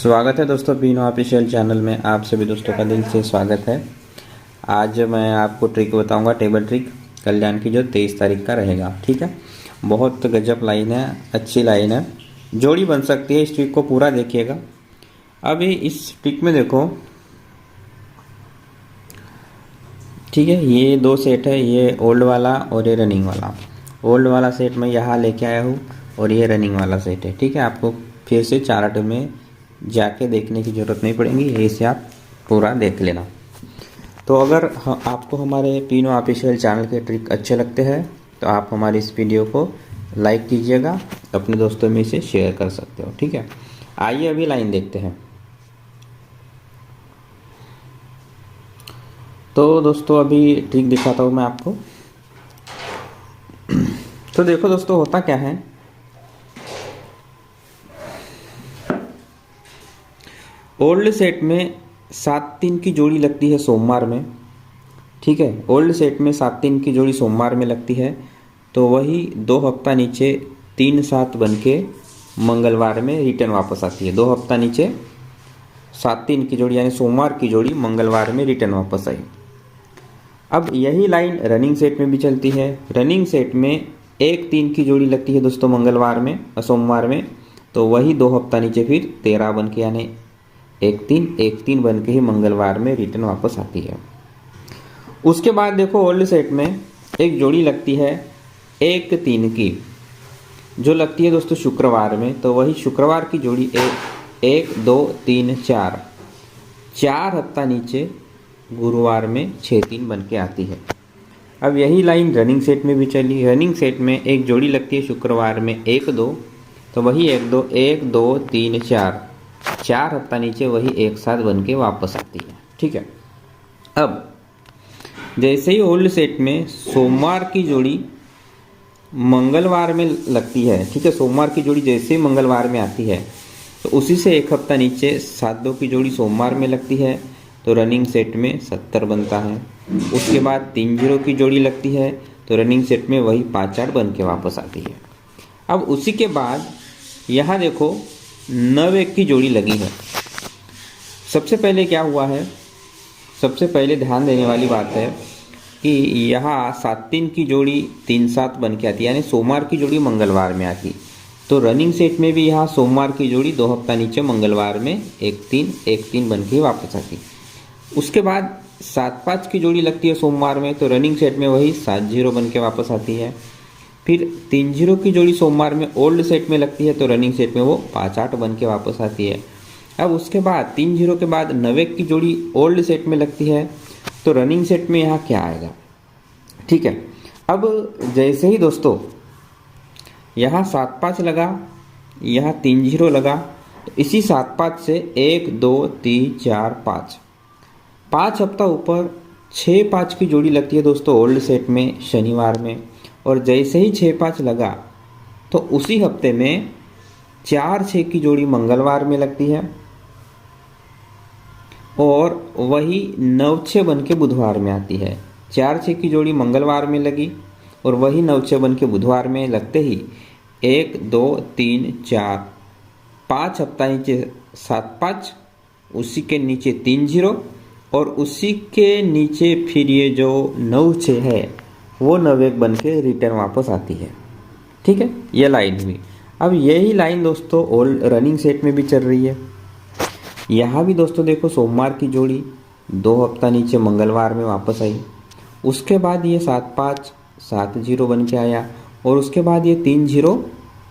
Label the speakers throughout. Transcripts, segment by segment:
Speaker 1: स्वागत है दोस्तों बीनो ऑफिशियल चैनल में। आप सभी दोस्तों का दिल से स्वागत है। आज मैं आपको ट्रिक बताऊंगा, टेबल ट्रिक कल्याण की, जो 23 तारीख का रहेगा। ठीक है, बहुत गजब लाइन है, अच्छी लाइन है, जोड़ी बन सकती है। इस ट्रिक को पूरा देखिएगा। अभी इस ट्रिक में देखो, ठीक है, ये दो सेट है, ये ओल्ड वाला और ये रनिंग वाला। ओल्ड वाला सेट मैं यहाँ लेके आया हूँ और ये रनिंग वाला सेट है। ठीक है, आपको फिर से चार्ट में जाके देखने की ज़रूरत नहीं पड़ेगी, यही से आप पूरा देख लेना। तो अगर आपको हमारे तीनों ऑफिशियल चैनल के ट्रिक अच्छे लगते हैं तो आप हमारे इस वीडियो को लाइक कीजिएगा, अपने दोस्तों में इसे शेयर कर सकते हो। ठीक है, आइए अभी लाइन देखते हैं। तो दोस्तों अभी ट्रिक दिखाता हूँ मैं आपको। तो देखो दोस्तों, होता क्या है, ओल्ड सेट में 7-3 की जोड़ी लगती है सोमवार में। ठीक है, ओल्ड सेट में 7-3 की जोड़ी सोमवार में लगती है, तो वही 2 हफ्ता नीचे 3-7 बन के मंगलवार में रिटर्न वापस आती है। 2 हफ्ता नीचे 7-3 की जोड़ी यानी सोमवार की जोड़ी मंगलवार में रिटर्न वापस आई। अब यही लाइन रनिंग सेट में भी चलती है। रनिंग सेट में 1-3 की जोड़ी लगती है दोस्तों मंगलवार में, सोमवार में, तो वही 2 हफ्ता नीचे फिर 13 बन के यानी 1-3 बन के ही मंगलवार में रिटर्न वापस आती है। उसके बाद देखो, ओल्ड सेट में एक जोड़ी लगती है 1-3 की, जो लगती है दोस्तों शुक्रवार में, तो वही शुक्रवार की जोड़ी 1-2-3-4 4 हफ्ता नीचे गुरुवार में 6-3 बन के आती है। अब यही लाइन रनिंग सेट में भी चली। रनिंग सेट में एक जोड़ी लगती है शुक्रवार में 1-2, तो वही 1-2-1-2-3-4 4 हफ्ता नीचे वही एक साथ बन के वापस आती है। ठीक है, अब जैसे ही ओल्ड सेट में सोमवार की जोड़ी मंगलवार में लगती है, ठीक है, सोमवार की जोड़ी जैसे ही मंगलवार में आती है तो उसी से एक हफ्ता नीचे 7-2 की जोड़ी सोमवार में लगती है, तो रनिंग सेट में 70 बनता है। उसके बाद 3-0 की जोड़ी लगती है, तो रनिंग सेट में वही 5-8 बन के वापस आती है। अब उसी के बाद यहाँ देखो 9-1 की जोड़ी लगी है। सबसे पहले क्या हुआ है, सबसे पहले ध्यान देने वाली बात है कि यहाँ 7-3 की जोड़ी 3-7 बन के आती है, यानी सोमवार की जोड़ी मंगलवार में आती, तो रनिंग सेट में भी यहाँ सोमवार की जोड़ी 2 हफ्ता नीचे मंगलवार में 1-3 बन के वापस आती। उसके बाद 7-5 की जोड़ी लगती है सोमवार में, तो रनिंग सेट में वही 7-0 बन के वापस आती है। फिर 3-0 की जोड़ी सोमवार में ओल्ड सेट में लगती है, तो रनिंग सेट में वो 5-8 बन के वापस आती है। अब उसके बाद 3-0 के बाद 9-1 की जोड़ी ओल्ड सेट में लगती है, तो रनिंग सेट में यहाँ क्या आएगा। ठीक है, अब जैसे ही दोस्तों यहाँ 7-5 लगा, यहाँ 3-0 लगा, तो इसी 7-5 से 1-2-3-4-5 5 हफ्ता ऊपर 6-5 की जोड़ी लगती है दोस्तों ओल्ड सेट में शनिवार में, और जैसे ही 6-5 लगा तो उसी हफ्ते में 4-6 की जोड़ी मंगलवार में लगती है, और वही 9-6 बन के बुधवार में आती है। 4-6 की जोड़ी मंगलवार में लगी और वही 9-6 बन के बुधवार में लगते ही 1-2-3-4 5 हफ्ता नीचे 7-5, उसी के नीचे 3-0, और उसी के नीचे फिर ये जो 9-6 है वो 9-1 बन के रिटर्न वापस आती है। ठीक है, ये लाइन हुई। अब यही लाइन दोस्तों ओल्ड रनिंग सेट में भी चल रही है। यहाँ भी दोस्तों देखो, सोमवार की जोड़ी 2 हफ्ता नीचे मंगलवार में वापस आई, उसके बाद ये 7-5 7-0 बन के आया, और उसके बाद ये 3-0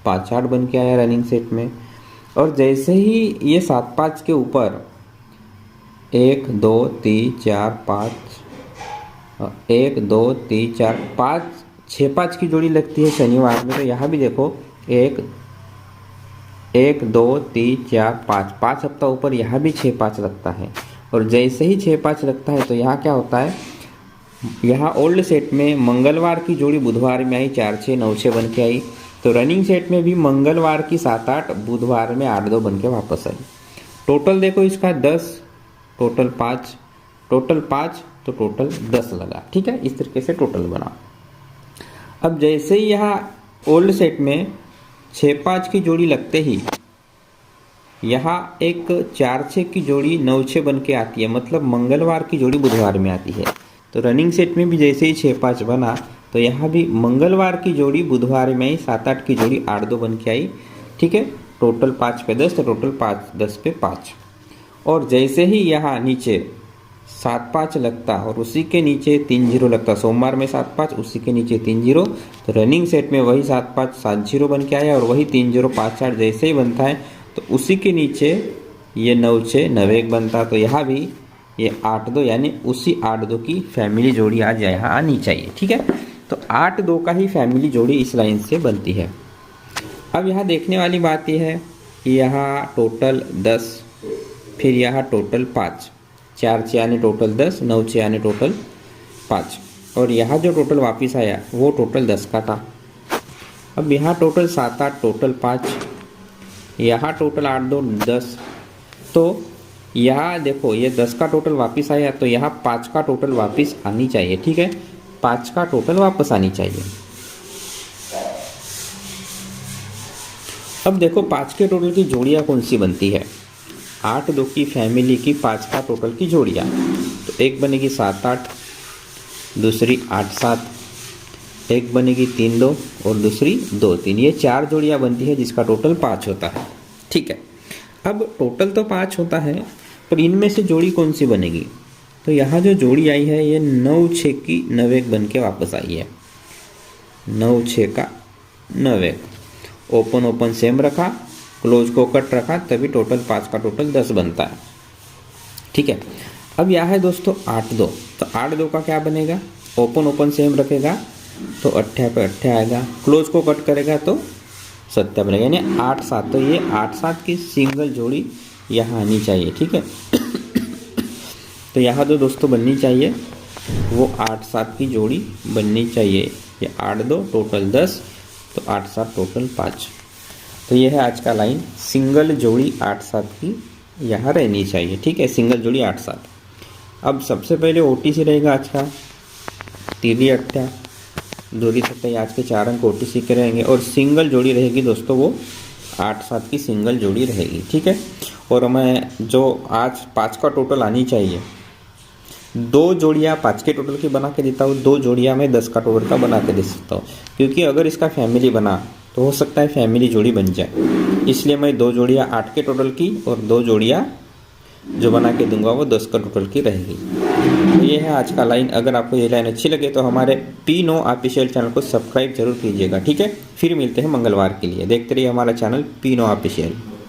Speaker 1: 5-8 बन के आया रनिंग सेट में। और जैसे ही ये 7-5 के ऊपर 1-2-3-4-5 1-2-3-4-5 6-5 की जोड़ी लगती है शनिवार में, तो यहाँ भी देखो 1-2-3-4-5 5 हफ्ता ऊपर यहाँ भी 6-5 लगता है, और जैसे ही 6-5 लगता है तो यहाँ क्या होता है, यहाँ ओल्ड सेट में मंगलवार की जोड़ी बुधवार में आई, 4-6 9-6 बन के आई, तो रनिंग सेट में भी मंगलवार की 7-8 बुधवार में 8-2 बन के वापस आई। टोटल देखो इसका 10, टोटल 5, तो टोटल 10 लगा। ठीक है, इस तरीके से टोटल बना। अब जैसे ही यहाँ ओल्ड सेट में 6-5 की जोड़ी लगते ही यहाँ एक 4-6 की जोड़ी 9-6 बन के आती है, मतलब मंगलवार की जोड़ी बुधवार में आती है। तो रनिंग सेट में भी जैसे ही 6-5 बना, तो यहाँ भी मंगलवार की जोड़ी बुधवार में ही 7-8 की जोड़ी 8-2 बन के आई। ठीक है, टोटल 5 पे 10, तो टोटल 5-10 पे 5। और जैसे ही यहाँ नीचे 7-5 लगता और उसी के नीचे 3-0 लगता, सोमवार में 7-5 उसी के नीचे 3-0, तो रनिंग सेट में वही 7-5 7-0 बन के आया और वही 3-0 5-8 जैसे ही बनता है तो उसी के नीचे ये 9-6 9-1 बनता। तो यहाँ भी ये 8-2 यानी उसी 8-2 की फैमिली जोड़ी आज यहाँ आनी चाहिए। ठीक है, तो 8-2 का ही फैमिली जोड़ी इस लाइन से बनती है। अब यहाँ देखने वाली बात यह है कि यहाँ टोटल 10, फिर यहाँ टोटल 5, 4-6 यानी टोटल 10, 9-6 यानी टोटल 5, और यहाँ जो टोटल वापस आया वो टोटल 10 का था। अब यहाँ टोटल 7-8 टोटल 5, यहाँ टोटल 8-2 10, तो यहाँ देखो ये 10 का टोटल वापस आया तो यहाँ 5 का टोटल वापस आनी चाहिए। ठीक है, 5 का टोटल वापस आनी चाहिए। अब देखो 5 के टोटल की जोड़ियाँ कौन सी बनती है, 8-2 की फैमिली की 5 का टोटल की जोड़ियाँ। तो एक बनेगी 7-8, दूसरी 8-7, एक बनेगी 3-2 और दूसरी 2-3। ये 4 जोड़ियाँ बनती है जिसका टोटल 5 होता है। ठीक है, अब टोटल तो 5 होता है पर इनमें से जोड़ी कौन सी बनेगी, तो यहाँ जो जोड़ी आई है ये 9-6 की 9-1 बन के वापस आई है। 9-6 का 9-1, ओपन ओपन सेम रखा, क्लोज को कट रखा, तभी टोटल 5 का टोटल 10 बनता है। ठीक है, अब यह है दोस्तों 8-2, तो 8-2 का क्या बनेगा, ओपन ओपन सेम रखेगा तो 8 पे 8 आएगा, क्लोज को कट करेगा तो 7 बनेगा, यानी 8-7। तो ये 8-7 की सिंगल जोड़ी यहाँ आनी चाहिए। ठीक है, तो यहाँ जो दोस्तों बननी चाहिए वो 8-7 की जोड़ी बननी चाहिए। ये 8-2 टोटल 10, तो 8-7 टोटल 5। तो ये है आज का लाइन, सिंगल जोड़ी 8-7 की यहाँ रहनी चाहिए। ठीक है, सिंगल जोड़ी 8-7। अब सबसे पहले OTC रहेगा आज का, तीली अट्ठा, दूरी सत्ताई, आज के 4 अंक OTC के रहेंगे, और सिंगल जोड़ी रहेगी दोस्तों वो 8-7 की सिंगल जोड़ी रहेगी। ठीक है, और मैं जो आज 5 का टोटल आनी चाहिए, 2 जोड़ियाँ 5 के टोटल की बना के देता हूँ, 2 जोड़ियाँ मैं 10 का टोटल का बना के दे सकता हूँ, क्योंकि अगर इसका फैमिली बना तो हो सकता है फैमिली जोड़ी बन जाए, इसलिए मैं 2 जोड़ियाँ 8 के टोटल की और 2 जोड़ियाँ जो बना के दूंगा वो 10 का टोटल की रहेगी। तो ये है आज का लाइन। अगर आपको ये लाइन अच्छी लगे तो हमारे P9 ऑफिशियल चैनल को सब्सक्राइब जरूर कीजिएगा। ठीक है, फिर मिलते हैं मंगलवार के लिए। देखते रहिए हमारा चैनल P9 ऑफिशियल।